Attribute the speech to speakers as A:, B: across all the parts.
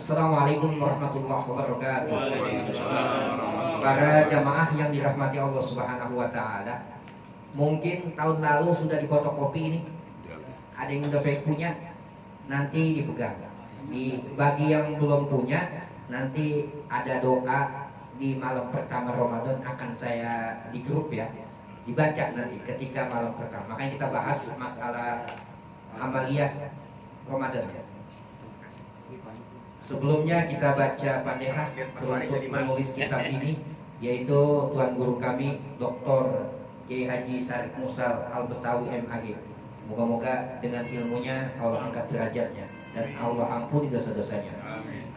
A: Assalamualaikum warahmatullahi wabarakatuh. Para jamaah yang dirahmati Allah Subhanahu wa taala. Mungkin tahun lalu sudah difotokopi ini. Ada yang udah punya, nanti dipegang. Bagi yang belum punya, nanti ada doa di malam pertama Ramadan akan saya di grup ya. Dibaca nanti ketika malam pertama. Makanya kita bahas masalah amaliyah Ramadan ya. Sebelumnya kita baca Fatihah untuk penulis kitab ini, yaitu Tuan Guru kami Dr. Kiai Haji Syarif Musal Al-Betawi MAG. Moga-moga dengan ilmunya Allah angkat derajatnya dan Allah ampuni dosa-dosanya.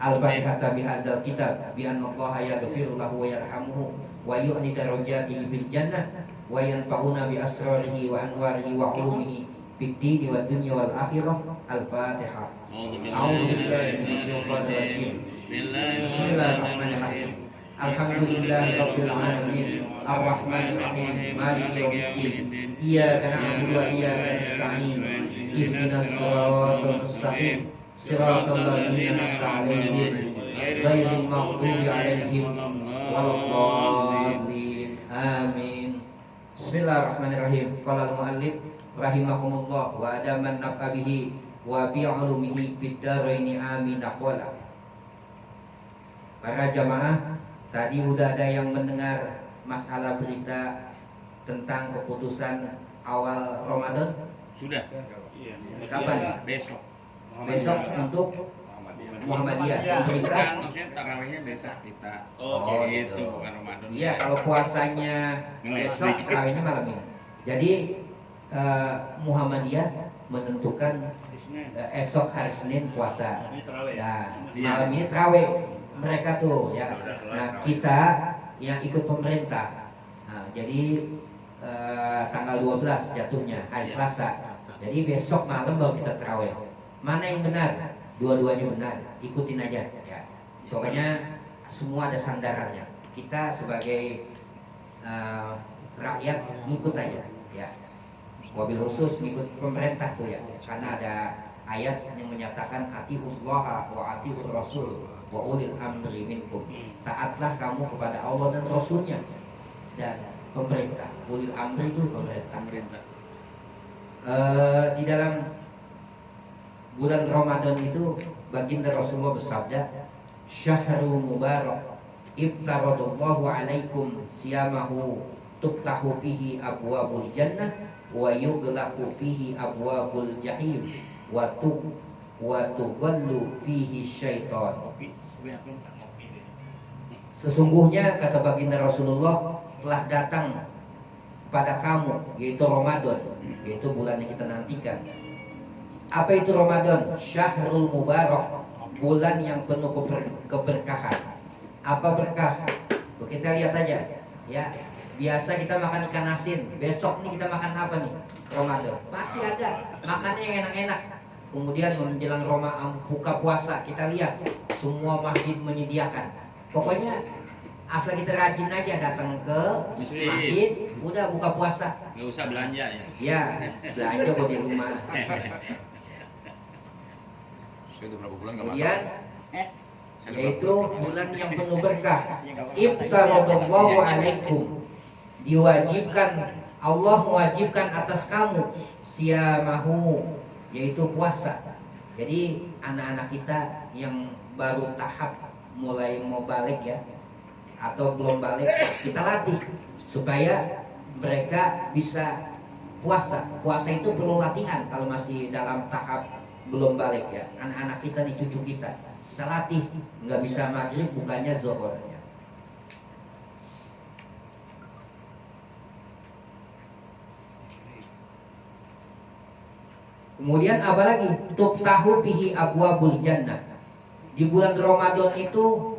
A: Al-Fatihah bihadzal kitab bi anna Allah yaghfiru lahu wa yarhamuhu wa yu'ni darajatihi fil jannah wa yanfa'una bi asrarihi wa anwarihi wa ulumihi fid dini wad dunya wal akhirah. Al-Fatihah. A'udzubillahi minasyaitonir rajim. Bismillahirrahmanirrahim. Alhamdulillahirabbil alamin. Arrahmanir rahim. Maliki yaumiddin. Iyyaka na'budu wa iyyaka nasta'in. Ihdinas siratal mustaqim. Siratal ladzina an'amta 'alaihim ghairil maghdubi 'alaihim waladdallin. Amin. Bismillahirrahmanirrahim. Qala al-muallif rahimahumullah wa adaman nafabihi wa bi'ulumihi biddaraini amin aqwala. Para jamaah, tadi udah ada yang mendengar masalah berita tentang keputusan awal Ramadan? Sudah. Kapan? Besok untuk Muhammadiyah. Pemerintah
B: maksudnya tarawihnya besok kita.
A: Oh
B: gitu, bukan Ramadan.
A: Iya, kalau puasanya besok, tarawihnya malam ini. Jadi Muhammadiyah menentukan esok hari Senin puasa. Nah, malam ini tarawih mereka tuh ya. Nah, kita yang ikut pemerintah. Nah, jadi tanggal 12 jatuhnya hari Selasa. Jadi besok malam baru kita tarawih. Mana yang benar? Dua-duanya benar. Ikutin aja ya. Pokoknya semua ada sandarannya. Kita sebagai rakyat ngikut aja ya. Wabil khusus ngikut pemerintah tuh ya. Karena ada ayat yang menyatakan atiullah wa atiur rasul wa ulil amri minkum. Taatlah kamu kepada Allah dan Rasulnya dan pemerintah. Ulil amri itu pemerintah. Di dalam bulan Ramadan itu baginda Rasulullah bersabda, syahrul mubarak ibtaradallahu alaikum siyamahu tuftahu fihi abwabul jannah wa yughlaqu fihi abwabul jahim wa tughallu fihi syaitan. Sesungguhnya kata baginda Rasulullah telah datang pada kamu yaitu Ramadan, yaitu bulan yang kita nantikan. Apa itu Ramadan? Syahrul mubarak, bulan yang penuh keberkahan. Apa berkah? Kita lihat aja ya. Biasa kita makan ikan asin, besok nih kita makan apa nih? Ramadan. Pasti ada makannya yang enak-enak. Kemudian menjelang buka puasa, kita lihat semua masjid menyediakan. Pokoknya asal kita rajin aja datang ke masjid, udah buka puasa.
B: Nggak usah belanja ya?
A: Ya, belanja buat di rumah. Kemudian yaitu bulan yang penuh berkah. Iftaradallahu alaikum, diwajibkan, Allah mewajibkan atas kamu siyamahu, yaitu puasa. Jadi anak-anak kita yang baru tahap mulai mau balik ya, atau belum balik, kita latih supaya mereka bisa puasa. Puasa itu perlu latihan kalau masih dalam tahap belum balik ya. Anak-anak kita di cucu kita latih, nggak bisa maghrib bukannya zuhur ya. Kemudian apalagi? Tuftahu bihi abwabul jannah. Di bulan Ramadan itu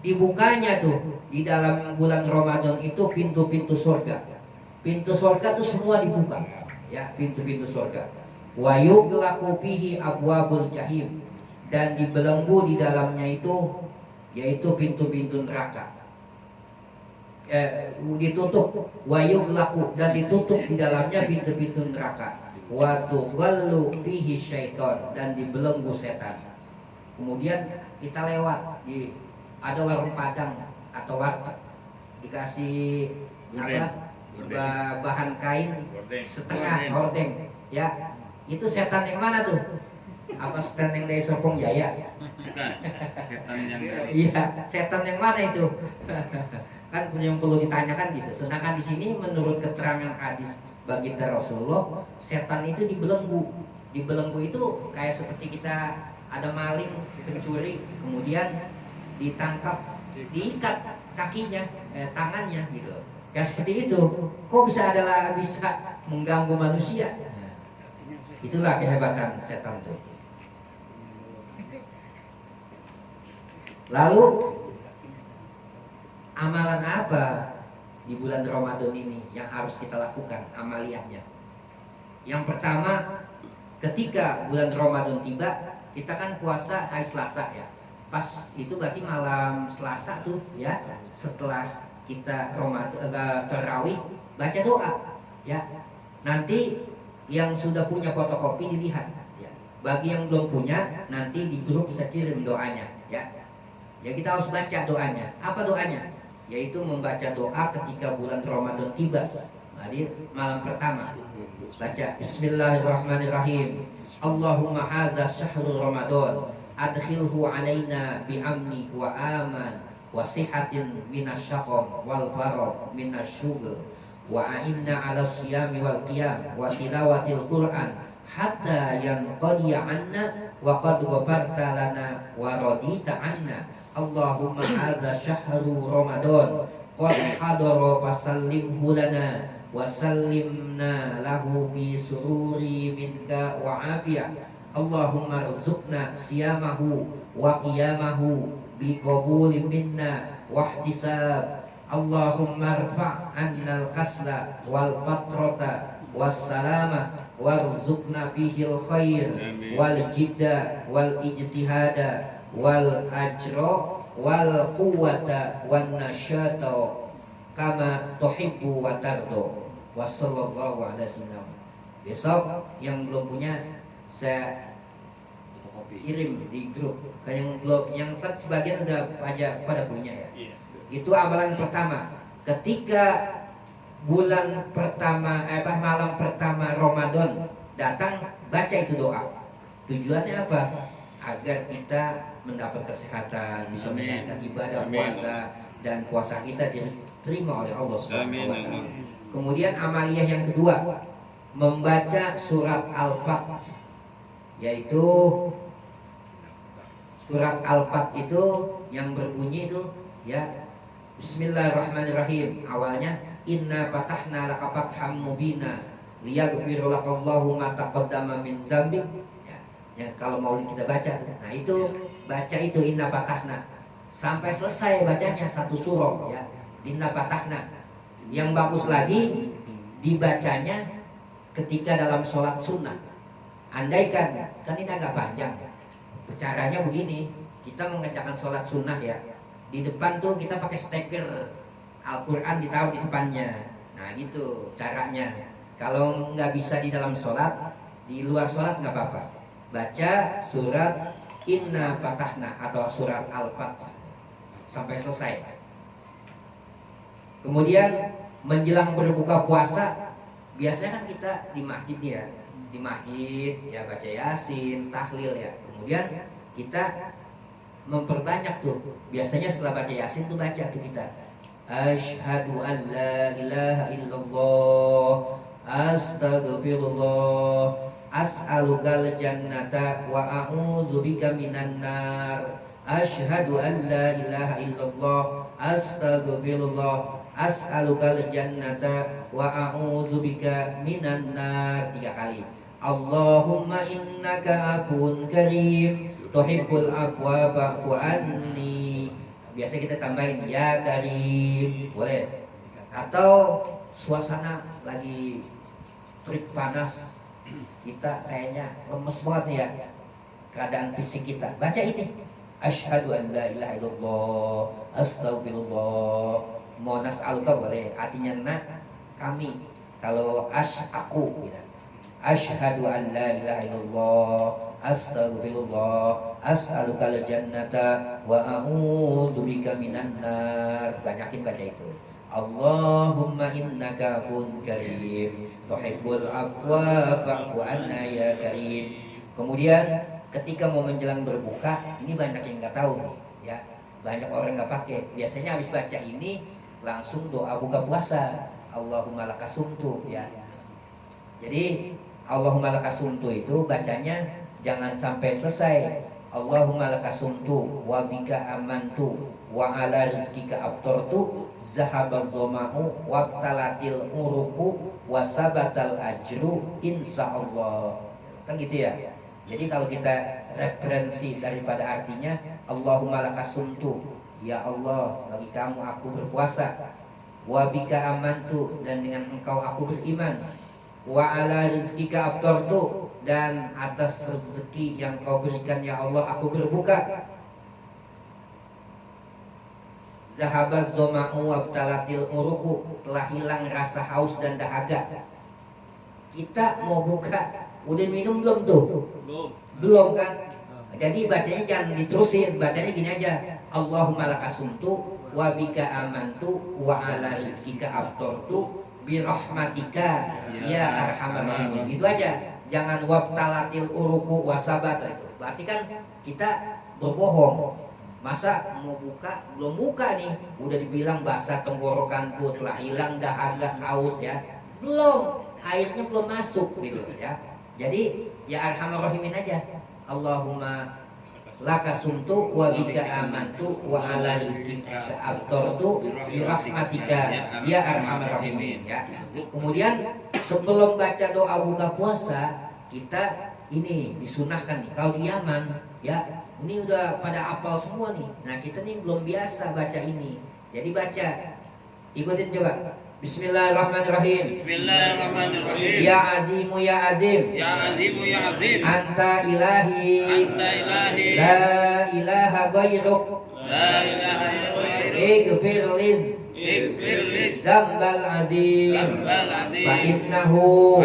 A: dibukanya tuh, di dalam bulan Ramadan itu pintu-pintu surga. Pintu surga tuh semua dibuka. Ya, pintu-pintu surga. Wa yughlaqu fihi abwabul jahim, dan dibelenggu di dalamnya itu yaitu pintu-pintu neraka. Ditutup, wa yughlaqu, dan ditutup di dalamnya pintu-pintu neraka. Wa tughallu fihi syaiton, dan dibelenggu setan. Kemudian kita lewat di ada warung Padang atau warteg, dikasih bahan kain setengah hordeng, ya. Itu setan yang mana tuh? Apa setan yang dari Serpong Jaya?
B: Bukan, setan yang dari
A: Iya, setan yang mana itu? Kan yang perlu ditanyakan gitu. Sedangkan di sini menurut keterangan hadis baginda Rasulullah, setan itu dibelenggu. Dibelenggu itu kayak seperti kita ada maling, pencuri, kemudian ditangkap, diikat kakinya, tangannya gitu. Ya seperti itu. Kok bisa mengganggu manusia? Itulah kehebatan setan itu. Lalu amalan apa di bulan Ramadan ini yang harus kita lakukan amaliyahnya? Yang pertama, ketika bulan Ramadan tiba, kita kan puasa hari Selasa ya. Pas itu berarti malam Selasa tuh ya, setelah kita tarawih, baca doa ya. Nanti yang sudah punya fotokopi dilihat ya. Bagi yang belum punya, nanti di grup saya kirim doanya ya. Ya kita harus baca doanya. Apa doanya? Yaitu membaca doa ketika bulan Ramadan tiba. Jadi malam pertama baca Bismillahirrahmanirrahim. Allahumma hadza syahrul Ramadan, adkhilhu alaina bi'amni wa aman wa sihatin minasyaqam wal farad minasyughl wa a'inna 'ala siyami wal qiyam wa tilawatil Qur'an hatta yanqadi 'anna wa qad ghafarta lana wa radita 'anna. Allahumma hadza syahru Ramadan qad hadara fasallimhu lana wa sallimna lahu bi sururi minka wa afiyah. Allahumma rzuqna siyamahu wa qiyamahu bi qabuli minna wa ihtisab. Allahumma rfa' 'anna al-kasla wal fatrata was salama warzuqna fihi al-khair wal jidda wal ijtihada wal ajra wal quwwata wan nasyata kama tuhibbu wa tardo. Wassallallahu ala sayyidina. Besok yang belum punya saya kirim di grup. Yang belum, yang kan sebagian udah pada punya ya. Itu amalan pertama. Ketika bulan pertama malam pertama Ramadan datang, baca itu doa. Tujuannya apa? Agar kita mendapat kesehatan, bisa menjalankan ibadah puasa, dan puasa kita diterima oleh Allah Subhanahu wa taala. Kemudian amaliyah yang kedua, membaca surat Al-Fat, yaitu surat Al-Fat itu yang berbunyi itu ya, Bismillahirrahmanirrahim. Awalnya inna fatahna laka fatham mubina liyaghfir lakallahu ma taqaddama min dzambik. Yang kalau mau kita baca, nah itu baca itu inna fatahna sampai selesai bacanya satu surah ya, inna fatahna. Yang bagus lagi dibacanya ketika dalam sholat sunnah. Andaikan kan ini agak panjang, caranya begini, kita mengerjakan sholat sunnah ya, di depan tuh kita pakai steker Al-Quran ditaruh di depannya. Nah gitu caranya. Kalau nggak bisa di dalam sholat, di luar sholat nggak apa-apa, baca surat Inna Fatahna atau surat Al-Fatah sampai selesai. Kemudian menjelang berbuka puasa, biasanya kan kita di masjid ya, di masjid ya baca Yasin, tahlil ya. Kemudian kita memperbanyak tuh, biasanya setelah baca Yasin tuh baca tuh kita Asyhadu an la ilaha illallah Astaghfirullah As'alukal jannata wa a'udzubika minan nar. Asyhadu an la ilaha illallah Astaghfirullah As'alukal jannata wa a'udzubika minan nar. 3 kali. Allahumma innaka afun karim tuhibbul afwa fa'fu anni. Biasa kita tambahin ya karim, boleh. Atau suasana lagi terik panas, kita kayaknya lemes banget ya keadaan fisik kita, baca ini asyhadu an la ilaha illallah astagfirullah mau nas'aluka, boleh, artinya nak kami. Kalau aku gitu. Asyhadu an la ilaha illallah astaghfirullah as'aluka al-jannata wa a'udzubika minan nar. Banyakin baca itu. Allahumma innaka afun karim tuhibbul afwa fa'fu anna ya karim. Kemudian ketika mau menjelang berbuka, ini banyak yang nggak tahu nih, ya. Banyak orang nggak pakai. Biasanya habis baca ini langsung doa buka puasa. Allahumma lakasumtu, ya. Jadi Allahumma lakasumtu itu bacanya jangan sampai selesai. Allahumma lakasumtu wa bika amantu wa ala rizkika abtortu zahabaz zoma'u wa talatil uruku wa sabatal ajru insyaallah. Kan gitu ya. Jadi kalau kita referensi daripada artinya, Allahumma lakasumtu, ya Allah, bagi kamu aku berpuasa, wa bika amantu, dan dengan engkau aku beriman, wa ala rizkika aftartu, dan atas rezeki yang kau berikan ya Allah aku berbuka. Zahabaz zoma'u wabtalatil uruku, telah hilang rasa haus dan dahaga. Kita mau buka, udah minum belum tuh? Belum kan? Jadi bacanya jangan diterusin, bacanya gini aja. Allahumma lakasumtu wa bika amantu wa ala rizkika aftartu birahmatika ya arhamar rahimin. Itu aja. Jangan wabtalatil uruku wasabat itu. Berarti kan kita berbohong. Masa mau buka belum buka nih, udah dibilang basah tenggorokanku, telah hilang dahaga haus, ya. Belum, airnya belum masuk gitu ya. Jadi ya arhamar rahimin aja. Allahumma lakasumtu wa bika amantu wa ala rizkika aftartu bi rahmatika ya arhamar rahimin, ya. Kemudian sebelum baca doa buka puasa, kita ini disunahkan nih, kalau di Yaman ya, ini udah pada hafal semua nih. Nah, kita nih belum biasa baca ini. Jadi baca, ikutin coba. Bismillahirrahmanirrahim.
B: Bismillahirrahmanirrahim.
A: Ya azimu ya azim.
B: Ya azimu ya azim.
A: Anta ilahi.
B: Anta ilahi.
A: La ilaha ghairuk.
B: La ilaha illallah.
A: Ighfir liz.
B: Ighfir li
A: Zambal azim.
B: dzambal adzim.
A: Fa innahu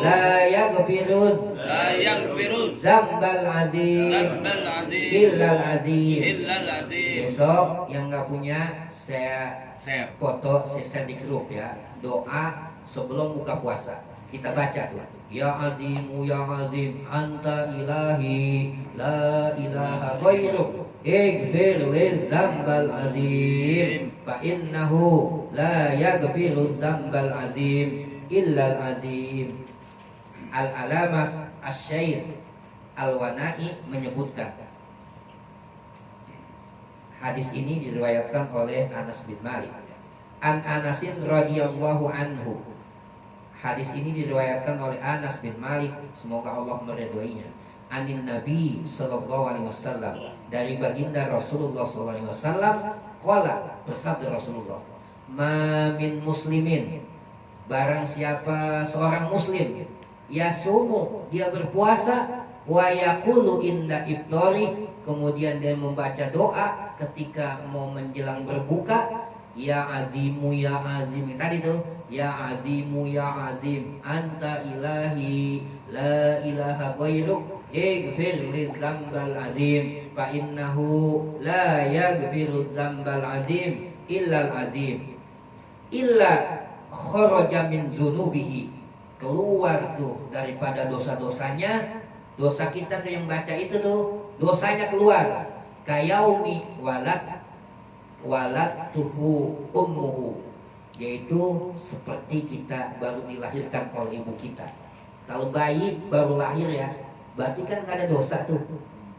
A: la yaghfiruz
B: La yaghfiru
A: zambal azim
B: dzambal adzim.
A: illal azim.
B: Illal adzim.
A: Besok yang nggak punya, saya
B: Share.
A: foto, saya share di grup ya. Doa sebelum buka puasa kita baca tuh. Ya azimu ya azim anta ilahi la ilaha ghairuk ighfir liz zambal azim fa innahu la yaghfiru zambal azim illal azim. Al-alamah asy-syair Al-Wana'i menyebutkan, hadis ini diriwayatkan oleh Anas bin Malik. An Anasin radhiyallahu anhu. Hadis ini diriwayatkan oleh Anas bin Malik, semoga Allah meridhoinya. Anin Nabi sallallahu alaihi wasallam, dari baginda Rasulullah sallallahu alaihi wasallam, qala, bersabda Rasulullah, ma min muslimin, barang siapa seorang muslim, yasumu, dia berpuasa, wa yaqulu inda iftari, kemudian dia membaca doa ketika mau menjelang berbuka, ya azimu ya azim, tadi tuh, ya azimu ya azim anta ilahi la ilaha ghairuk ighfir li dzambal azim fa innahu la yaghfiru dzambal azim illal azim. Illa kharaja min dzunubihi, keluar tuh daripada dosa-dosanya. Dosa kita tuh yang baca itu tuh, dosanya keluar. Kayaumi walat tuhu ummuhu, yaitu seperti kita baru dilahirkan oleh ibu kita. Kalau bayi baru lahir ya, berarti kan nggak ada dosa tuh.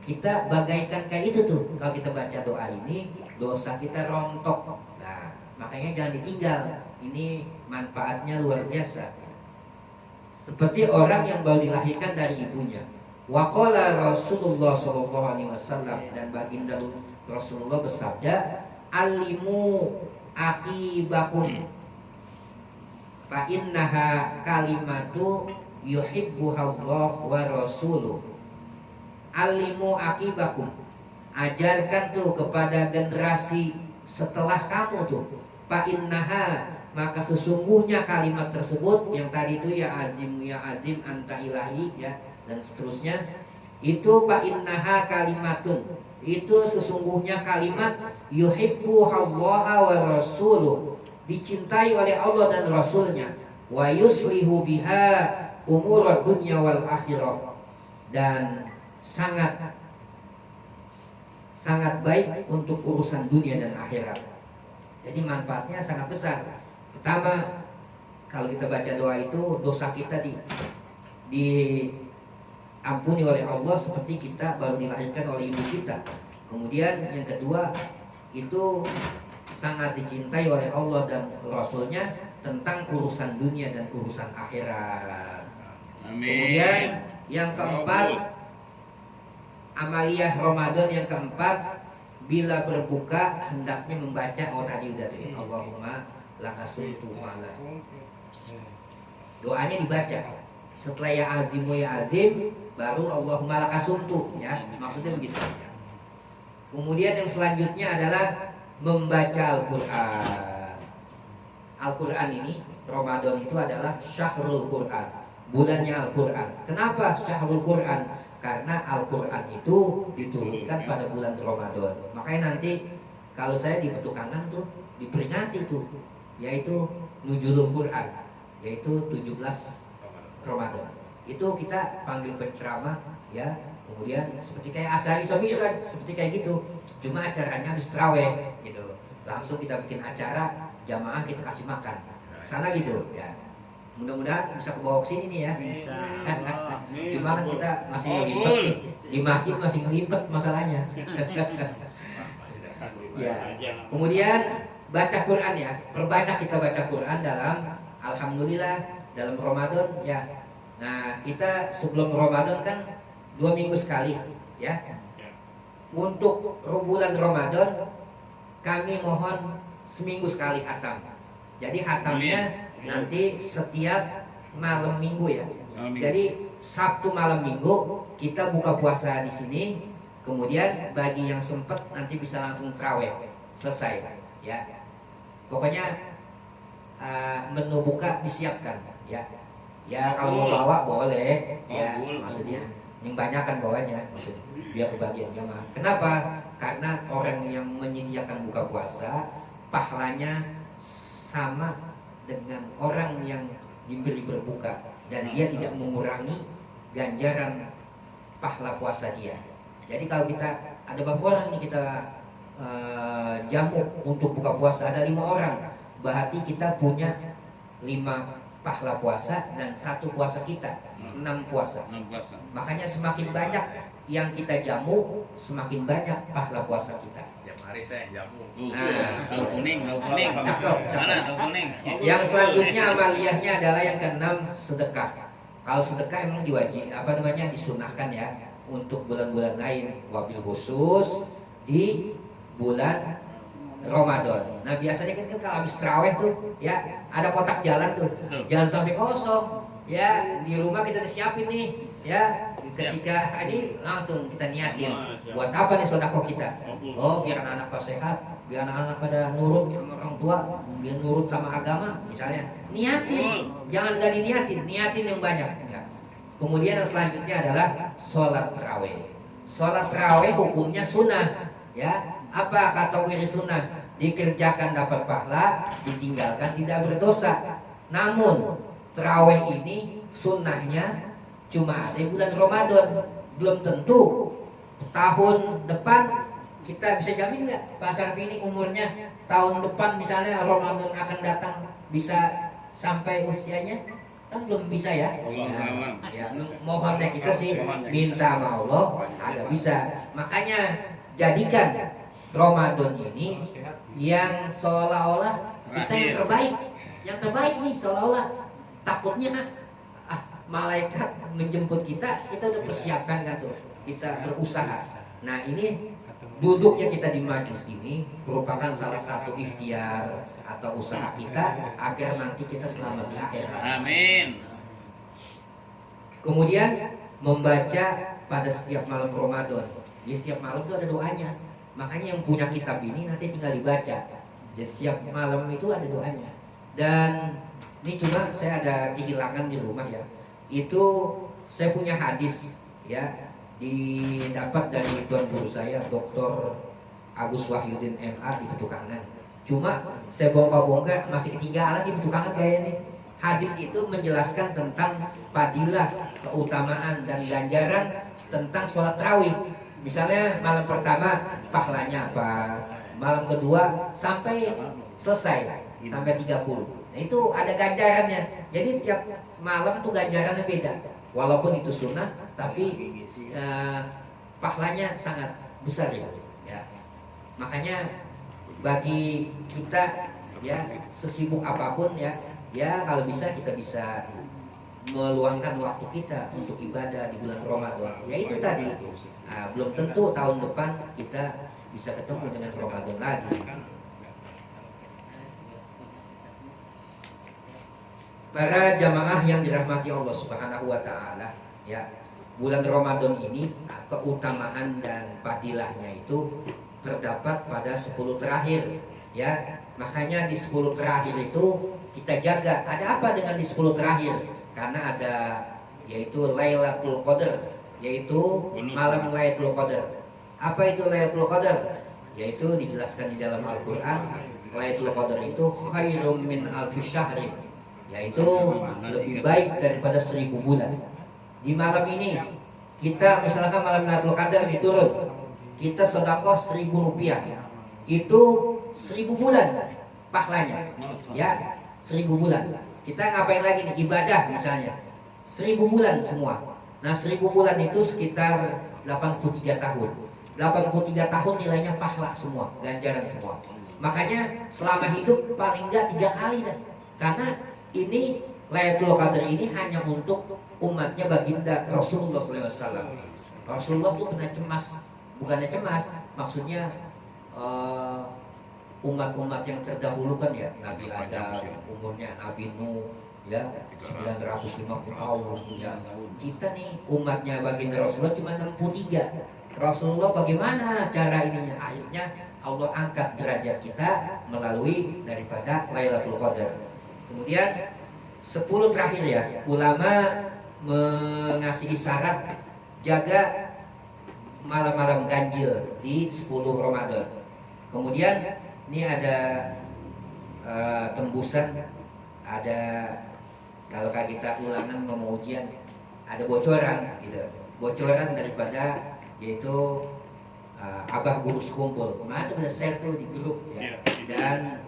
A: Kita bagaikan kayak itu tuh. Kalau kita baca doa ini, dosa kita rontok. Nah, makanya jangan ditinggal. Ini manfaatnya luar biasa. seperti orang yang baru dilahirkan dari ibunya. Wa qala Rasulullah sallallahu alaihi wasallam, dan baginda Rasulullah bersabda, alimu aqibakum fa innaha kalimatu yuhibbuha Allah wa rasuluh. Alimu aqibakum, ajarkan tuh kepada generasi setelah kamu tuh, fa innaha, maka sesungguhnya kalimat tersebut yang tadi itu ya azim anta ilahi ya, dan seterusnya, itu fa innaha kalimatun, itu sesungguhnya kalimat yuhibbu Allah wa rasuluh, dicintai oleh Allah dan Rasulnya, wa yuslihu biha umur dunya wal akhirah, dan sangat baik untuk urusan dunia dan akhirat. Jadi manfaatnya sangat besar. Pertama, kalau kita baca doa itu, dosa kita diampuni oleh Allah seperti kita baru dilahirkan oleh ibu kita. Kemudian yang kedua, itu sangat dicintai oleh Allah dan Rasulnya tentang urusan dunia dan urusan akhirat.
B: Amin.
A: Kemudian yang keempat, amaliyah Ramadan yang keempat, bila berbuka hendaknya membaca, tadi udah tuh, Allahumma lakasumtu ma'ala. Doanya dibaca. Setelah ya azimu ya azim, baru Allahumma lakasumtu, ya, maksudnya begitu. Kemudian yang selanjutnya adalah membaca Al-Quran. Al-Quran ini, Ramadan itu adalah syahrul Quran, bulannya Al-Quran. Kenapa syahrul Quran? Karena Al-Quran itu diturunkan pada bulan Ramadan. Makanya nanti kalau saya di Petukangan tuh diperingati tuh, yaitu Nuzulul Quran, yaitu 17 Ramadan. Itu kita panggil penceramah, ya. Kemudian seperti kayak Asyari Sobiran, seperti kayak gitu. Cuma acaranya habis tarawih gitu. Langsung kita bikin acara, jamaah kita kasih makan. Sana gitu, ya. Mudah-mudahan bisa kebawa ke sini nih ya. Cuma kan kita masih ngelimpet nih. Di masjid masih ngelimpet masalahnya. Ya. Kemudian baca Quran ya. Perbanyak kita baca Quran dalam, alhamdulillah, dalam Ramadan ya. Nah, kita sebelum Ramadan kan 2 minggu sekali ya. Untuk bulan Ramadan kami mohon seminggu sekali khatam. Jadi khatamnya nanti setiap malam minggu ya. Jadi Sabtu malam minggu kita buka puasa di sini. Kemudian bagi yang sempat nanti bisa langsung tarawih selesai ya. Pokoknya menu buka disiapkan ya. Ya kalau mau bawa boleh ya, maksudnya yang banyak kan bawanya, maksudnya biar kebagian jamaah. Kenapa? Karena orang yang menyediakan buka puasa pahalanya sama dengan orang yang diberi berbuka, dan dia tidak mengurangi ganjaran pahala puasa dia. Jadi kalau kita ada berapa orang nih kita jamu untuk buka puasa, ada 5 orang, berarti kita punya 5 pahala puasa dan 1 puasa kita, 6 puasa. Makanya semakin banyak yang kita jamu, semakin banyak pahala puasa kita.
C: Hari saya jamu.
B: Tahu kuning.
A: Cakep.
B: Mana tahu kuning?
A: Yang selanjutnya amaliyahnya adalah yang keenam, sedekah. Kalau sedekah emang disunahkan ya untuk bulan-bulan lain, wabil khusus di bulan Ramadan. Nah biasanya kan kalau habis tarawih tuh ya ada kotak jalan tuh, jangan sampai kosong ya. Di rumah kita disiapin nih ya, ketika ini langsung kita niatin buat apa nih sedekah kita. Oh biar anak-anak pada sehat, biar anak-anak pada nurut sama orang tua, biar nurut sama agama misalnya. Niatin, jangan gak diniatin, niatin yang banyak ya. Kemudian yang selanjutnya adalah sholat tarawih. Sholat tarawih hukumnya sunnah ya. Apa kategori sunnah? Dikerjakan dapat pahala, ditinggalkan tidak berdosa. Namun tarawih ini sunnahnya cuma ada di bulan Ramadan. Belum tentu tahun depan kita bisa jamin nggak Pak Sarpi ini umurnya tahun depan misalnya Ramadan akan datang bisa sampai usianya, kan belum bisa ya. Nah, ya mohonnya kita sih minta sama Allah agak bisa. Makanya jadikan Ramadan ini yang seolah-olah kita yang terbaik nih, seolah-olah takutnya malaikat menjemput kita udah persiapkan kan tuh, kita berusaha. Nah ini duduknya kita di majlis ini merupakan salah satu ikhtiar atau usaha kita agar nanti kita selamat di akhirat.
B: Amin.
A: Kemudian membaca pada setiap malam Ramadan. Di setiap malam itu ada doanya. Makanya yang punya kitab ini nanti tinggal dibaca. Di setiap malam itu ada doanya. Dan ini cuma saya ada kehilangan di rumah ya. Itu saya punya hadis ya, didapat dari tuan guru saya Dr. Agus Wahyudin MA di Petukangan. Cuma saya bongkar-bongkar masih ketinggalan di Petukangan kayaknya. Hadis itu menjelaskan tentang fadilah, keutamaan dan ganjaran tentang sholat tarawih. Misalnya malam pertama pahalanya apa, malam kedua sampai selesai sampai 30. Nah, itu ada ganjarannya. Jadi tiap malam tuh ganjarannya beda. Walaupun itu sunnah, tapi pahalanya sangat besar ya. Makanya bagi kita ya, sesibuk apapun ya, kalau bisa kita bisa meluangkan waktu kita untuk ibadah di bulan Ramadan. Ya itu tadi, belum tentu tahun depan kita bisa ketemu dengan Ramadan lagi. Para jamaah yang dirahmati Allah Subhanahu wa taala, ya, bulan Ramadan ini keutamaan dan fadilahnya itu terdapat pada 10 terakhir, ya. Makanya di 10 terakhir itu kita jaga. Ada apa dengan di 10 terakhir? Karena ada yaitu Lailatul Qadar, yaitu malam Lailatul Qadar. Apa itu Lailatul Qadar? Yaitu dijelaskan di dalam Al-Qur'an, Lailatul Qadar itu khairum min alfi syahrin, yaitu lebih baik daripada 1000 bulan. Di malam ini kita misalkan malam Lailatul Qadar diturun, kita sedekah 1000 rupiah, itu 1000 bulan pahalanya, ya, 1000 bulan. Kita ngapain lagi nih, ibadah misalnya 1000 bulan semua. Nah 1000 bulan itu sekitar 83 tahun. 83 tahun nilainya pahala semua, ganjaran semua. Makanya selama hidup paling enggak 3 kali dah. Karena ini Lailatul Qadar ini hanya untuk umatnya baginda Rasulullah SAW. Rasulullah tuh pernah cemas, bukannya cemas, maksudnya umat-umat yang terdahulu kan ya, Nabi Adam, umurnya Nabi Nuh ya 950 tahun ya. Kita nih umatnya baginda Rasulullah cuma 63. Rasulullah bagaimana cara ininya? Akhirnya Allah angkat derajat kita melalui daripada Lailatul Qadar. Kemudian 10 terakhir ya, ulama mengasih syarat jaga malam-malam ganjil di 10 Ramadan. Kemudian ini ada tembusan, ada kalau kita ulangan mau ujian, ada bocoran gitu, bocoran daripada yaitu Abah Guru Sekumpul. Kemarin sudah share tuh di grup ya. Dan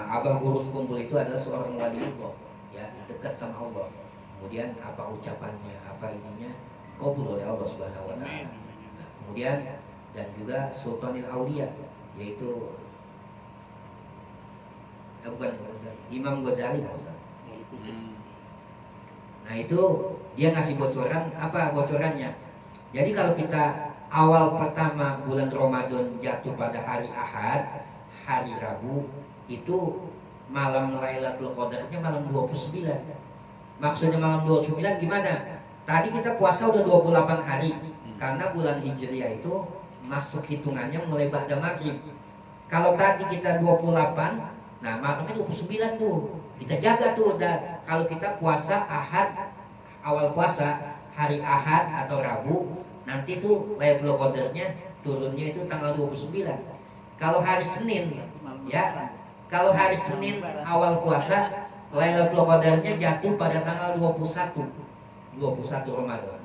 A: Abah Guru Sekumpul itu adalah seorang wali Allah ya, dekat sama Allah. Kemudian apa ucapannya, apa ininya qabul oleh Allah Subhanahu wa taala. Kemudian dan juga Sultanil Aulia, yaitu bukan Imam Ghazali. Nah itu dia ngasih bocoran. Apa bocorannya? Jadi kalau kita awal pertama bulan Ramadan jatuh pada hari Ahad, hari Rabu, itu malam Lailatul Qadarnya malam 29. Maksudnya malam 29 gimana? Tadi kita puasa udah 28 hari. Karena bulan Hijriah itu masuk hitungannya mulai ba'da maghrib. Kalau tadi kita 28, nah malamnya 29 tuh. Kita jaga tuh. Kalau kita puasa Ahad, awal puasa hari Ahad atau Rabu, nanti tuh Lailatul Qadarnya turunnya itu tanggal 29. Kalau hari Senin ya, kalau hari Senin awal puasa, Lailatul Qadarnya jatuh pada tanggal 21 Ramadan.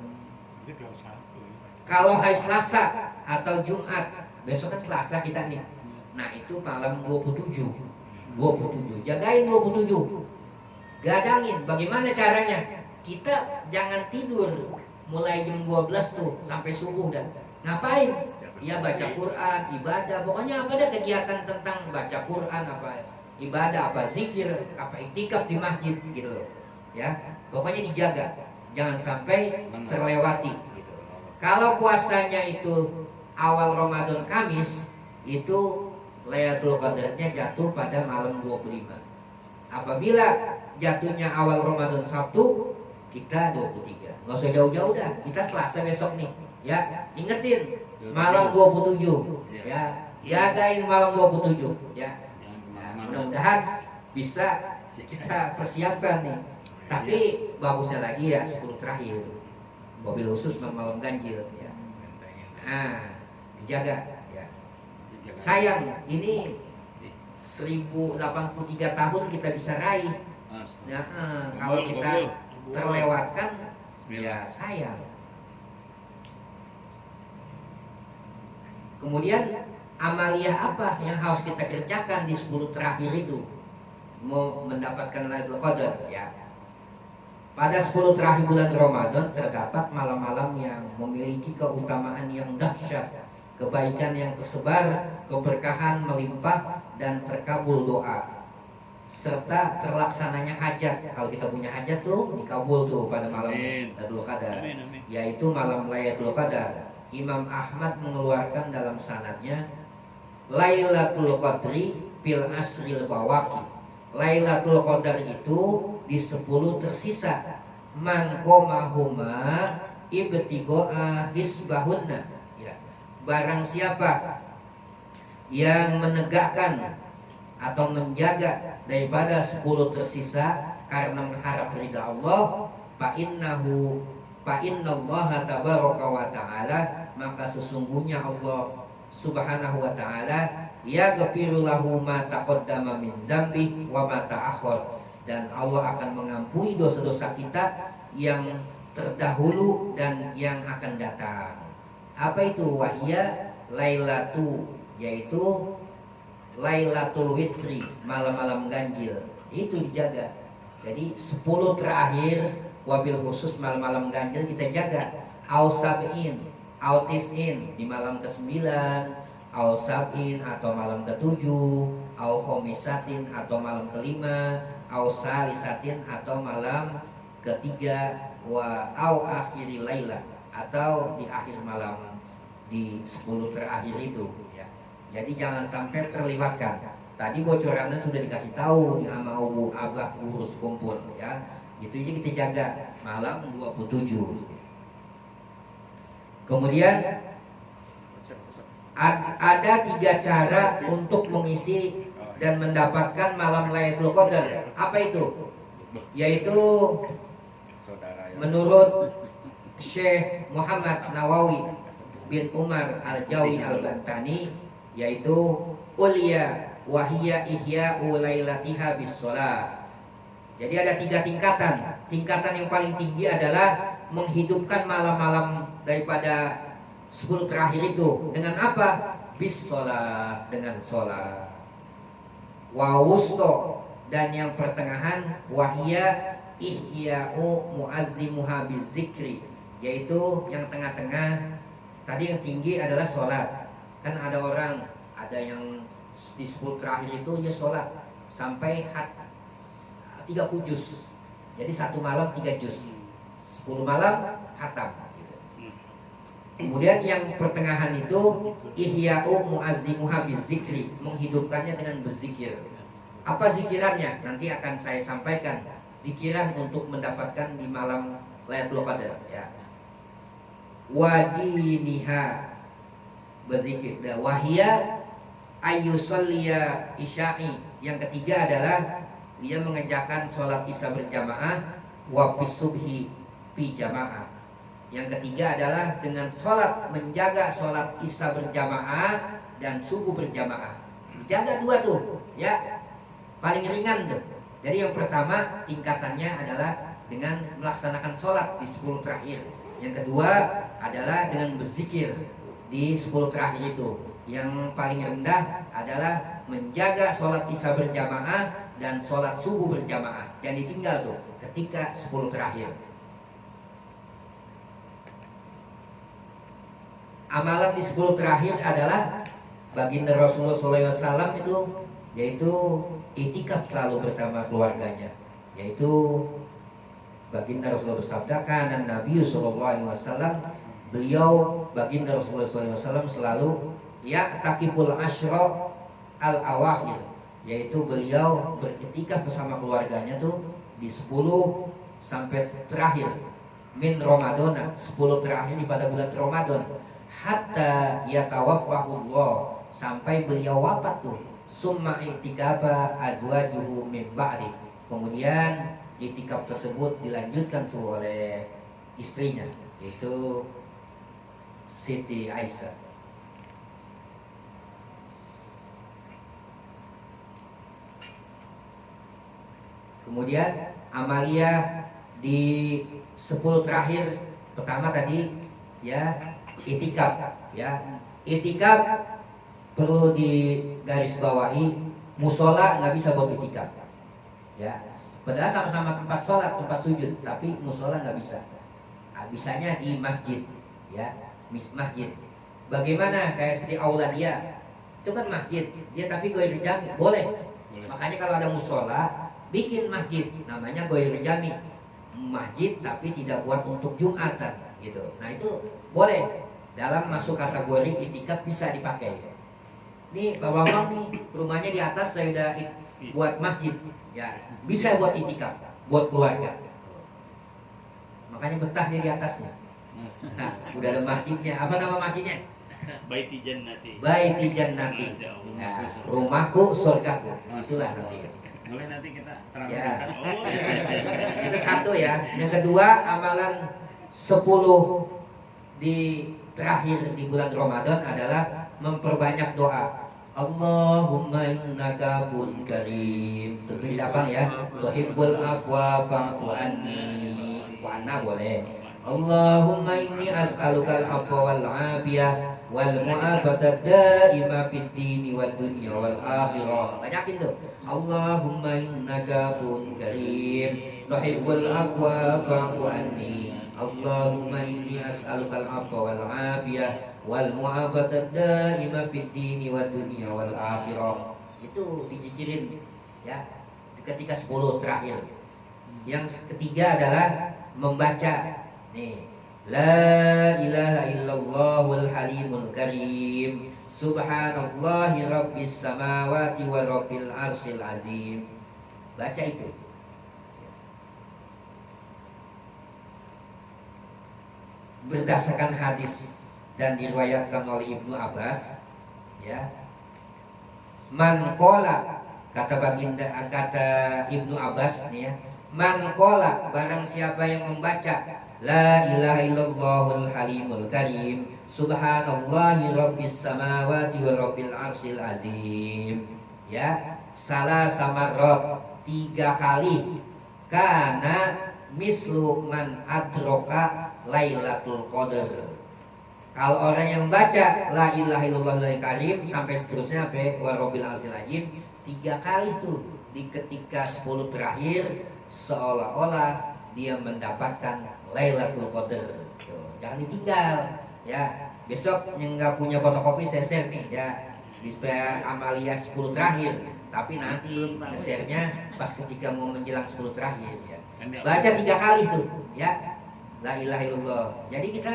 A: Kalau hari Selasa atau Jumat, besok kan Selasa kita nih. Nah itu malam 27. Jagain 27. Gadangin. Bagaimana caranya? Kita jangan tidur mulai jam 12 tuh sampai subuh dah. Ngapain? Ya baca Quran, ibadah. Pokoknya apa ada kegiatan tentang baca Quran, apa ibadah, apa zikir, apa iktikaf di masjid gitu loh. ya. Pokoknya dijaga, jangan sampai terlewati gitu. Kalau puasanya itu awal Ramadan Kamis, itu Lailatul Qadarnya jatuh pada malam 25. Apabila jatuhnya awal Ramadan Sabtu, kita 23. Nggak usah jauh-jauh dah, kita Selasa besok nih, ya. Ingetin malam 27, ya. Jagain malam 27, ya. Nah, mudah-mudahan bisa kita persiapkan nih. Tapi bagusnya lagi ya 10 terakhir. Mobil khusus malam ganjil, ya. Nah, dijaga, ya. Sayang, ini 1083 tahun kita bisa raih. Ya, kalau kita terlewatkan, ya sayang. Kemudian amaliyah apa yang harus kita kerjakan di 10 terakhir itu mau mendapatkan Lailatul Qadar, ya. Pada 10 terakhir bulan Ramadan terdapat malam-malam yang memiliki keutamaan yang dahsyat, kebaikan yang tersebar, keberkahan melimpah dan terkabul doa, serta terlaksananya hajat. Kalau kita punya hajat tuh dikabul tuh pada malam Lailatul Qadar, yaitu malam Lailatul Qadar. Imam Ahmad mengeluarkan dalam sanadnya, Lailatul Qadri fil asril bawaqi. Lailatul Qadar itu di 10 tersisa. Man qomahuma ibtigo'a hisbahunna, ya. Barang siapa yang menegakkan atau menjaga daripada 10 tersisa karena mengharap ridha Allah, fa innallaha tabaraka wa ta'ala, maka sesungguhnya Allah Subhanahu wa ta'ala yaghfiru lahu ma taqaddama min dzambi wa ma ta'akhkhar, dan Allah akan mengampuni dosa-dosa kita yang terdahulu dan yang akan datang. Apa itu? Wahya lailatu, yaitu Lailatul Witri, malam-malam ganjil. Itu dijaga. Jadi 10 terakhir wabil khusus malam-malam ganjil kita jaga. Ausabin, autisin di malam ke-9, au sab'in atau malam ke-7, au khomisatin atau malam ke-5, au salisatin atau malam ke-3, wa au akhiri laila atau di akhir malam di 10 terakhir itu, ya. Jadi jangan sampai terlewatkan. Tadi bocorannya sudah dikasih tahu di sama Abu Abah urus kumpul, ya. Itu aja kita jaga malam 27. Kemudian ada 3 cara untuk mengisi dan mendapatkan malam Lailatul Qadar. Apa itu? Yaitu menurut Syekh Muhammad Nawawi bin Umar Al-Jawi Al-Bantani, yaitu ulya wahiyya ihya'u lailatiha bis shalah. Jadi ada 3 tingkatan. Tingkatan yang paling tinggi adalah menghidupkan malam-malam daripada 10 terakhir itu dengan apa? Bis sholat, dengan sholat. Wa wusto, dan yang pertengahan wahya ihya'u muazzimuha bizikri, yaitu yang tengah-tengah. Tadi yang tinggi adalah sholat. Kan ada orang, ada yang di 10 terakhir itu dia sholat sampai 30 juz. Jadi 1 malam 3 juz, 10 malam khatam. Kemudian yang pertengahan itu ihya'u muazzimuha bizikri, menghidupkannya dengan berzikir. Apa zikirannya? Nanti akan saya sampaikan. Zikiran untuk mendapatkan di malam Lailatul Qadar, ya. Wadiniha, berzikir. Wahia ayyusalliya isya'i. Yang ketiga adalah dia mengerjakan sholat isya berjamaah, wa subhi fi jamaah. Yang ketiga adalah dengan sholat, menjaga sholat isya berjamaah dan subuh berjamaah. Jaga 2 tuh, ya. Paling ringan tuh. Jadi yang pertama tingkatannya adalah dengan melaksanakan sholat di 10 terakhir. Yang kedua adalah dengan berzikir di 10 terakhir itu. Yang paling rendah adalah menjaga sholat isya berjamaah dan sholat subuh berjamaah. Jadi tinggal tuh ketika 10 terakhir. Amalan di 10 terakhir adalah baginda Rasulullah SAW itu, yaitu itikaf selalu bersama keluarganya, yaitu Baginda Rasulullah bersabda, kana Nabi sallallahu alaihi wasallam, beliau baginda Rasulullah sallallahu alaihi wasallam selalu ya'takiful asyra al-awakhir, yaitu beliau beriktikaf bersama keluarganya tuh di 10 sampai terakhir min Ramadan, 10 terakhir di pada bulan Ramadan, hatta yatawaffahullah, sampai beliau wafat tuh. Summa i'tikafa azwajuhu min ba'di, kemudian i'tikaf tersebut dilanjutkan tuh oleh istrinya, yaitu Siti Aisyah. Kemudian amalia di 10 terakhir, pertama tadi ya i'tikaf, ya i'tikaf perlu digarisbawahi, musola nggak bisa buat i'tikaf, ya padahal sama-sama tempat sholat, tempat sujud, tapi musola nggak bisa. Nah, bisanya di masjid, ya masjid. Bagaimana kayak seperti aula dia, itu kan masjid, dia tapi goir jami boleh. Makanya kalau ada musola bikin masjid, namanya goir jami, masjid tapi tidak buat untuk Jumatan gitu. Nah itu boleh, dalam masuk kategori i'tikaf bisa dipakai. Nih bapak-bapak nih rumahnya di atas saya udah buat masjid, ya bisa buat i'tikaf, buat keluarga. Makanya betahnya di atasnya. Nah, udah ada masjidnya. Apa nama masjidnya?
C: Baiti Jannati.
A: Baiti Jannati. Nah, rumahku surgaku. Itulah nanti.
B: Boleh nanti kita
A: Ya.
B: terangkan.
A: Itu satu ya. Yang kedua, amalan 10 di terakhir di bulan Ramadan adalah memperbanyak doa. Allahumma innaka afuwwun karim. Tentu apa ya? Tuhibbul afwa fa'fu anni. Wa anna boleh. Allahumma inni as'aluka al-afwa wal 'afiyah wal mu'afatad daima fid dini wad dunya wal akhirah. Banyakin tuh. Allahumma innaka afuwwun karim tuhibbul afwa fa'fu anni. Allahumma inni as'aluka al-afwa wal 'afiyah wal mu'afatad daima fid dini wad dunya wal akhirah. Itu dijijirin ya ketika 10 terakhir. Yang ketiga adalah membaca nih, la ilaha illallahul halimul karim subhanallahi rabbis samawati wa rabbil arsyil azim. Baca itu. Berdasarkan hadis dan diriwayatkan oleh Ibnu Abbas, ya, man qala, kata baginda, kata Ibnu Abbas nih ya, man qala, barang siapa yang membaca la ilaha illallahul halimul karim subhanallahi rabbis samawati wa rabbil arsyil azim, ya, salah samarot 3 kali, kana mislu man adroka lailatul qadar. Kalau orang yang baca la ilaha illallahul karim sampai seterusnya sampai wa rabbil arsyil azim 3 kali tuh di ketika 10 terakhir, seolah-olah dia mendapatkan Lailatul Qadar. Jangan ditinggal ya. Besok yang nggak punya fotokopi saya share nih ya, di supaya amalia 10 terakhir. Tapi nanti share-nya pas ketika mau menjelang 10 terakhir ya. Baca 3 kali tuh ya, la ilaha illallah. Jadi kita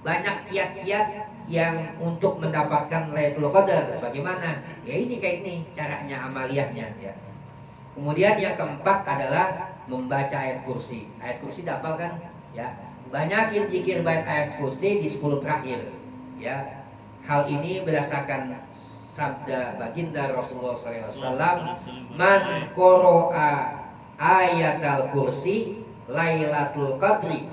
A: banyak kiat-kiat yang untuk mendapatkan Lailatul Qadar. Bagaimana? Ya ini kayak ini caranya, amaliyahnya ya. Kemudian yang keempat adalah membaca ayat kursi. Ayat kursi dihafal kan? Ya. Banyakin zikir baca ayat kursi di 10 terakhir. Ya. Hal ini berdasarkan sabda baginda Rasulullah SAW, man qara'a ayatal kursi Lailatul Qadri.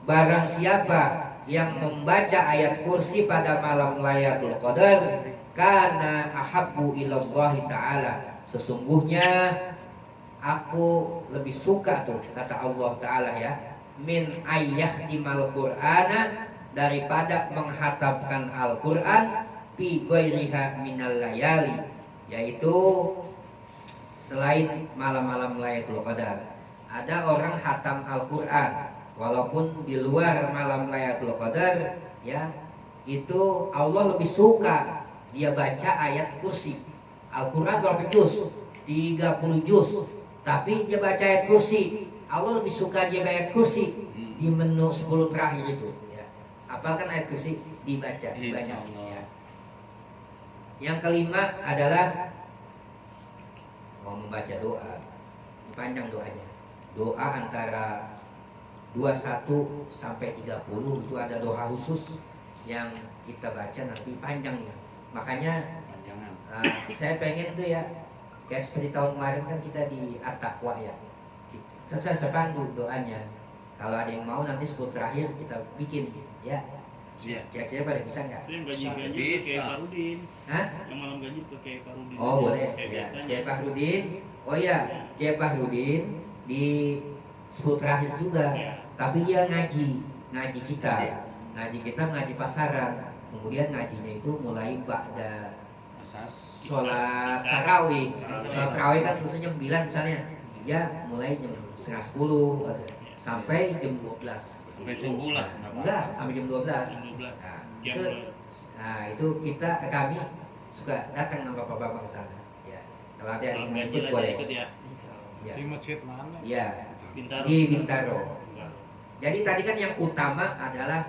A: Barang siapa yang membaca ayat kursi pada malam Lailatul Qadar, kana ahabbu ilallahi ta'ala, sesungguhnya aku lebih suka tuh, kata Allah Ta'ala ya, min ayyahtimal qur'ana, daripada menghatamkan Al-Quran fi ghairiha minal layali, yaitu selain malam-malam Lailatul Qadar. Ada orang hatam Al-Quran walaupun di luar malam Lailatul Qadar ya, itu Allah lebih suka dia baca ayat kursi. Al-Quran berapa juz? 30 juz. Tapi dia baca ayat kursi. Allah lebih suka dia baca ayat kursi di menu 10 terakhir itu. Ya. Apalkan ayat kursi dibaca banyak. Ya. Yang kelima adalah mau membaca doa. Panjang doanya. Doa antara 21 sampai 30 itu ada doa khusus yang kita baca nanti panjang ya. Makanya
B: Panjangan.
A: saya pengen tuh ya, kayak seperti tahun kemarin kan kita di At-Taqwa ya. Saya sepandu doanya. Kalau ada yang mau nanti 10 terakhir kita bikin ya.
B: Iya.
A: Kira-kira pada bisa nggak?
C: Itu yang gaji-gaji
B: Bisa.
C: kayak Pak Rudin.
A: Hah?
C: Yang malam gaji tuh kayak Pak Rudin.
A: Oh boleh.
C: Kayak
A: Ya.
C: biasanya.
A: Kayak Pak Rudin. Oh iya, kayak Pak Rudin di 10 terakhir juga.
C: Ya.
A: Tapi dia ngaji kita. Ngaji kita ngaji pasaran. Kemudian ngajinya itu mulai ba'da
B: Asal.
A: sholat tarawih. Sholat tarawih kan selesai jam 9 misalnya. Dia mulai jam setengah 10 sampai jam 12.
B: Sampai subuh lah.
A: Enggak, sampai jam 12.
C: Jam 12.
A: Nah,
C: Jam
A: itu, itu kami suka datang sama bapak-bapak ke sana. Ya. Kalau ada yang
C: Malam
A: mau
C: gaji
A: ikut
C: aja
A: boleh.
C: ikut ya.
A: Ya.
D: Di masjid mana?
A: Ya.
C: Bintaro.
A: Di Bintaro. Jadi tadi kan yang utama adalah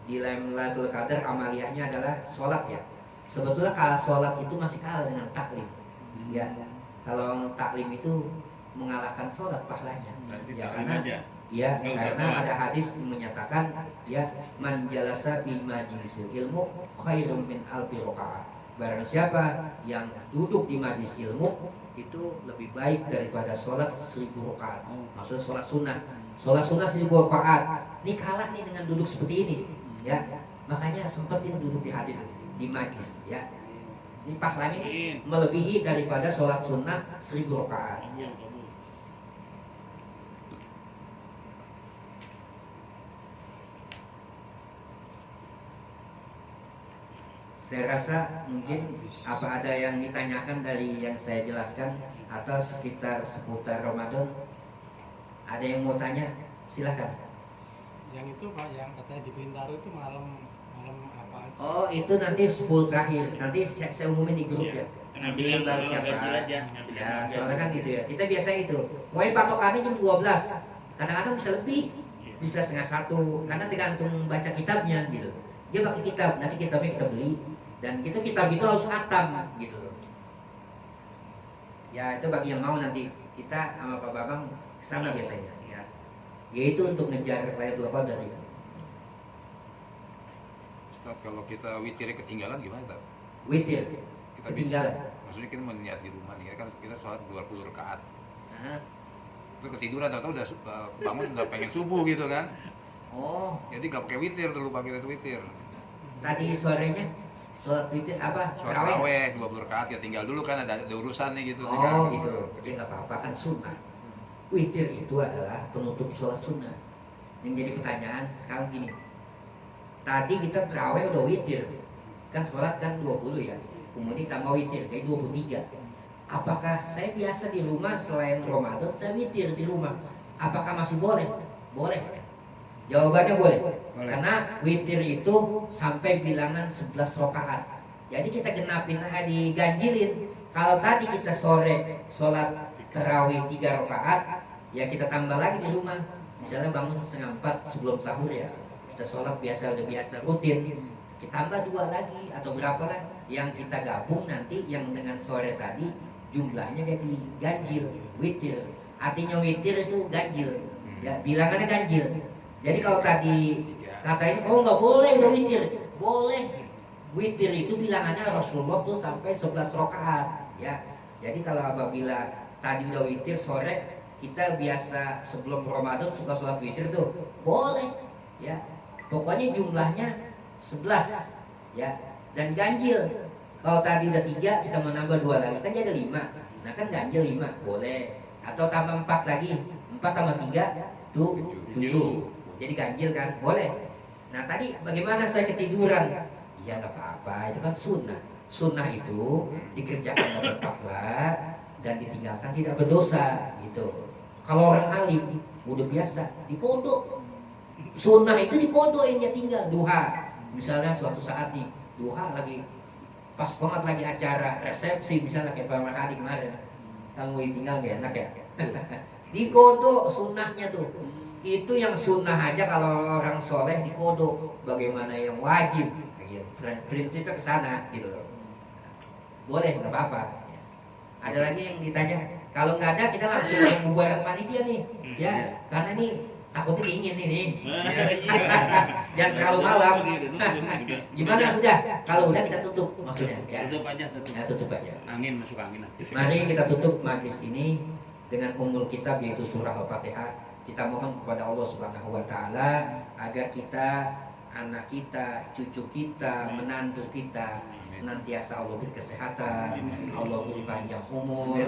A: di Lailatul Qadar amaliyahnya adalah sholat ya. Sebetulnya kalau sholat itu masih kalah dengan taklim. Ya. Kalau taklim itu mengalahkan sholat pahalanya.
B: Berarti
A: Ya,
B: taklim
A: karena
B: aja.
A: ya,
B: Nggak usah
A: karena
B: sholat.
A: ada hadis yang menyatakan ya man jalasa bi majlisil ilmu khairum min alfi rakaat. Barang siapa yang duduk di majlis ilmu itu lebih baik daripada sholat 1000 rakaat. Maksudnya sholat sunnah. Sholat sunnah 1000 rakaat. Ini kalah nih dengan duduk seperti ini. Ya, makanya sempetin duduk di hadir di majlis. Ya, ini pahalanya ini melebihi daripada sholat sunnah 1000 rakaat.
C: Kabul, kabul.
A: Saya rasa mungkin apa ada yang ditanyakan dari yang saya jelaskan atau sekitar seputar Ramadan. Ada yang mau tanya? Silakan.
D: Yang itu Pak, yang katanya di Bintaro itu malam apa aja?
A: Oh, itu nanti 10 terakhir. Nanti saya umumin di grup ya. Nanti
C: Ngambil yang
A: baru
C: malam
A: siapa.
C: gaji aja. Ngambil yang
A: Ya,
C: malam
A: soalnya
C: gaji.
A: kan gitu ya. Kita biasa itu. Pokoknya patokannya jam 12. Kadang-kadang bisa lebih. Bisa setengah 1. Karena tergantung baca kitabnya gitu. Dia pakai kitab, nanti kitabnya kita beli. Dan kitab itu harus khatam gitu loh. Ya itu bagi yang mau nanti kita sama Pak Babang kesana biasanya ya. Yaitu untuk ngejar Lailatul Qadar itu.
E: Ustaz, kalau kita witirnya ketinggalan gimana, Ustaz?
A: Witir.
E: Kita
A: Ketinggalan.
E: Maksudnya kita meniat di rumah nih, kan kita sholat 20 rakaat.
A: Nah.
E: Itu ketiduran atau udah bangun udah pengen subuh gitu kan.
A: Oh,
E: Jadi nggak pakai witir dulu, pakai witir.
A: tadi sorenya sholat witir apa?
E: Sholat
A: Tarawih.
E: taraweh 20 rakaat ya tinggal dulu kan ada urusan nih gitu
A: Oh
E: kan.
A: gitu. Jadi nggak apa-apa kan sunnah. Witir itu adalah penutup sholat sunnah. Yang jadi pertanyaan sekarang gini. Tadi kita terawih udah witir. Kan sholat kan 20 ya. Kemudian tambah witir kayak 23. Apakah saya biasa di rumah selain Ramadan saya witir di rumah? Apakah masih boleh? Boleh. Jawabannya boleh. Karena witir itu sampai bilangan 11 rakaat. Jadi kita genapin diganjilin. Kalau tadi kita sore sholat tarawih 3 rakaat, ya kita tambah lagi di rumah. Misalnya bangun setengah 4 sebelum sahur ya. Kita sholat biasa udah biasa rutin. Kita tambah 2 lagi atau berapa lah yang kita gabung nanti yang dengan sore tadi jumlahnya jadi ganjil witir. Artinya witir itu ganjil. Ya, bilangannya ganjil. Jadi kalau tadi katanya oh nggak boleh udah witir, boleh. Witir itu bilangannya Rasulullah tuh sampai 11 rakaat. Ya, jadi kalau apabila tadi udah witir sore kita biasa sebelum Ramadan suka sholat witir tuh boleh. Ya, pokoknya jumlahnya 11 ya dan ganjil. Kalau tadi udah 3 kita mau nambah 2 lagi kan jadi 5. Nah kan ganjil 5 boleh. Atau tambah 4 lagi. 4 tambah 3 tuh 7. Jadi ganjil kan boleh. Nah tadi bagaimana saya ketiduran? Ya nggak apa-apa, itu kan sunnah. Sunnah itu dikerjakan dapat pahala dan ditinggalkan tidak berdosa gitu. Kalau orang alim udah biasa di pondok. Sunnah itu di pondok yang dia tinggal duha. Misalnya suatu saat nih duha lagi pas banget lagi acara resepsi misalnya kayak Pak Mahadi kemarin. Kamu tinggal gak enak ya? Dikodok sunnahnya tuh. Itu yang sunnah aja kalau orang soleh dikodok. Bagaimana yang wajib? Gitu. Prinsipnya ke sana gitu loh. Boleh, nggak apa-apa. Ada lagi yang ditanya. Kalau nggak ada kita langsung membubarkan panitia nih, ya. Karena nih takutnya dingin ini. Jangan terlalu malam. Gimana udah? Kalau udah kita tutup maksudnya. Ya.
B: Tutup aja, tutup.
A: Ya, tutup aja.
B: Angin masuk angin aja.
A: Mari kita tutup majlis ini dengan ummul kitab yaitu surah Al-Fatihah. Kita mohon kepada Allah Subhanahu wa taala agar kita, anak kita, cucu kita, menantu kita senantiasa Allah beri kesehatan, Allah beri panjang umur,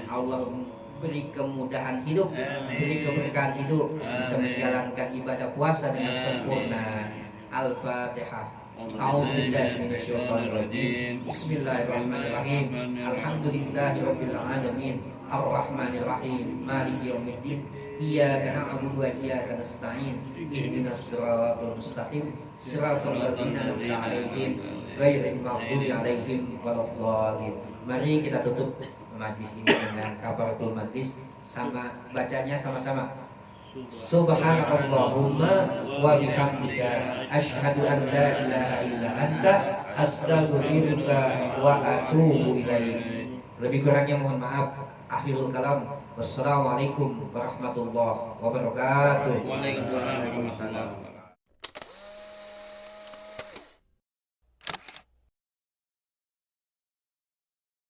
A: Allah beri kemudahan hidup, beri keberkahan hidup, bisa menjalankan ibadah puasa dengan sempurna. Al-Fatihah. A'udzubillahi minasyaitonir rajim. Bismillahirrahmanirrahim. Alhamdulillahirabbil alamin. Ar-Rahmanir Rahim. Maliki yaumiddin. Iyyaka na'budu wa iyyaka nasta'in. Ihdinas siratal mustaqim. Siratal ladzina an'amta 'alaihim ghairil maghdubi 'alaihim waladdallin. Mari kita tutup majlis ini dengan kafaratul majlis, sama bacanya sama-sama. Subhanakallahumma wa bihamdika asyhadu an la ilaha illa anta astaghfiruka wa atubu ilaik. Lebih kurangnya mohon maaf. Akhirul kalam. Wassalamualaikum warahmatullahi wabarakatuh.
B: Waalaikumsalam warahmatullahi wabarakatuh.